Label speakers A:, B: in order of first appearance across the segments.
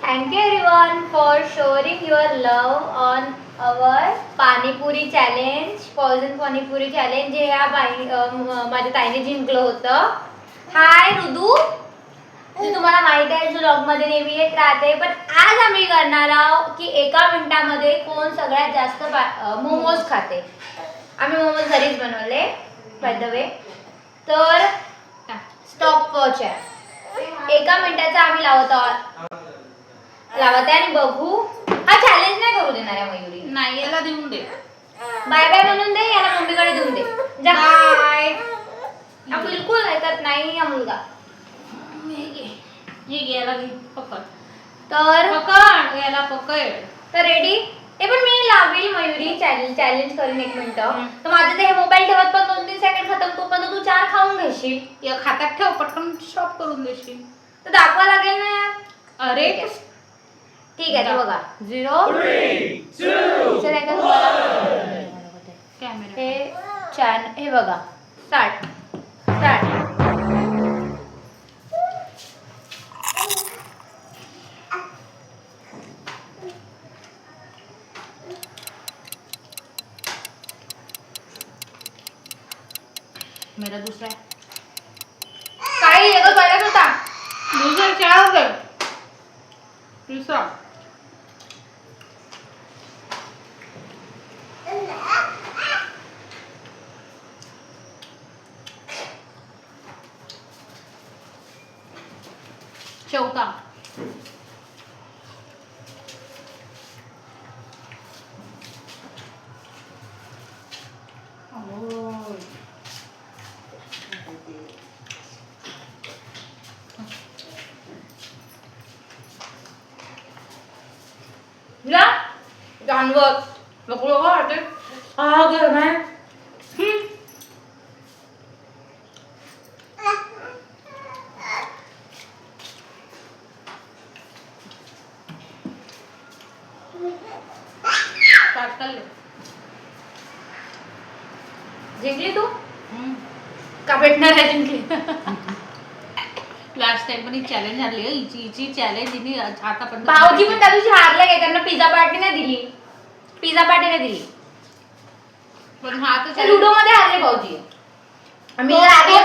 A: Thank you everyone for showing your love on our panipuri challenge, poison panipuri challenge जे या माझ्या ताईने जिंकलं होतं. हाय रुदू, जे तुम्हाला माहिती आहे व्लॉग मध्ये नेहमी येत राहते, पण आज आम्ही करणार आहोत की एका मिनिटामध्ये कोण सगळ्यात जास्त मोमोज खाते. आम्ही मोमोज घरीच बनवले बाय द वे. तर स्टॉप वॉच आहे, एका मिनिटाचा आम्ही लावत आहे आणि बघू. हा चॅलेंज नाही करू देणार आहे मयुरी.
B: नाही, याला देऊन दे.
A: बाय बाय म्हणून दे, याला मम्मीकडे देऊन दे. जा बाय. बिलकुल ऐकत नाही हा मुलगा.
B: हे घे, याला घे, पकड.
A: तर
B: पकड, याला पकड.
A: तर रेडी. ते पण मी लावेल मयुरी, चॅलेंज करेन 1 मिनिट. तर माझं ते हे मोबाईल ठेवत पण 2-3 सेकंड खतम, तोपर्यंत तू 4 खाऊन घेशील.
B: या खात्यात ठेव, पटकन स्टॉप करून देशील.
A: तर दाखवा लागेल ना यार.
B: अरे
A: ठीक आहे, बघा 0 3 2
B: कॅमेरा
A: हे हे बघा स्टार्ट.
B: मेरा दूसरा है.
A: काही एकच बघायचा होता.
B: दूसरा क्या हो गया? तीसरा. चौथा.
A: तुला जानवर नको वाटते. हा गरम आहे.
B: स्टार्ट कर ले.
A: जिंकली तू का भेटणार आहे जिंकली.
B: लास्ट टाइम पण चॅलेंज हारली. हिची चॅलेंज हिने आतापर्यंत.
A: भाऊजी पण त्या दिवशी हारले काय, त्यांना पिझ्झा पार्टी नाही दिली.
B: पण हा तर
A: लुडो मध्ये हारले भाऊजी. आम्ही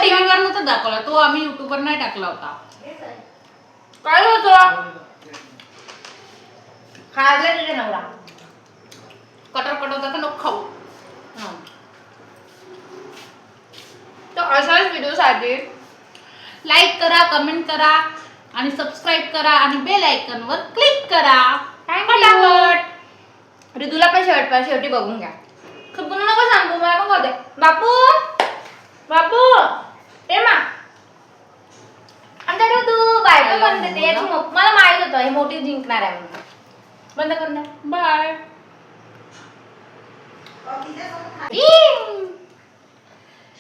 B: टीव्ही वर नव्हता दाखवला तो, आम्ही युट्यूब वर नाही टाकला होता.
A: काय होतं हारले तुझे नवरा.
B: कटर होता तर नको खाऊ.
A: तर अशाच व्हिडिओसाठी
B: लाईक करा, कमेंट करा आणि सबस्क्राईब करा आणि बेल आयकॉन वर क्लिक करा.
A: फटाफट. ऋतूला पण शेवटी बघून घ्या. पुन्हा नको सांगू, मला पण कळते. बापू ए मा आमच्या ऋतू बायको पण देते. मला माहित होतं हे मोठी जिंकणार आहे म्हणून. बंद करून द्या.
B: बाय.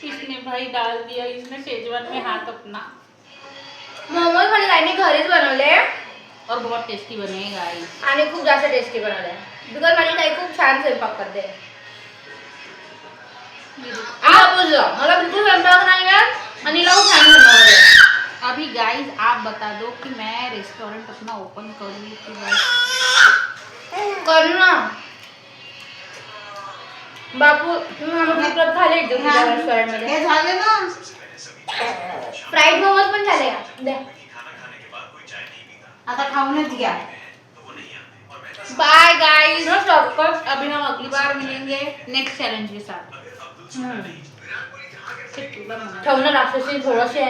B: इसने भाई डाल दिया, इसने शेजवान में हाथ अपना.
A: मोमोज माझ्या ताईने घरीच बनवले
B: और बहुत टेस्टी बने गाइस.
A: आणि खूप जास्त टेस्टी बनवले. बिकॉज माझी ताई खूप छान स्वयंपाक करते. मला बिलकुल स्वयंपाक नाही येत आणि खूप छान बनवले.
B: अभी गाइस आप बता दो कि मैं रेस्टोरेंट अपना ओपन करूँ कि बस
A: कर ना बापू. खाले रेस्टोरेंट मध्ये
B: हे झाले ना.
A: फ्राईड मोमोज पण झाले का. द्या
B: आता खाऊनच घ्या. Bye guys. अभी हम अगली बार मिलेंगे नेक्स्ट चैलेंज के साथ.
A: ठेवणं राक्षसी थोडंसे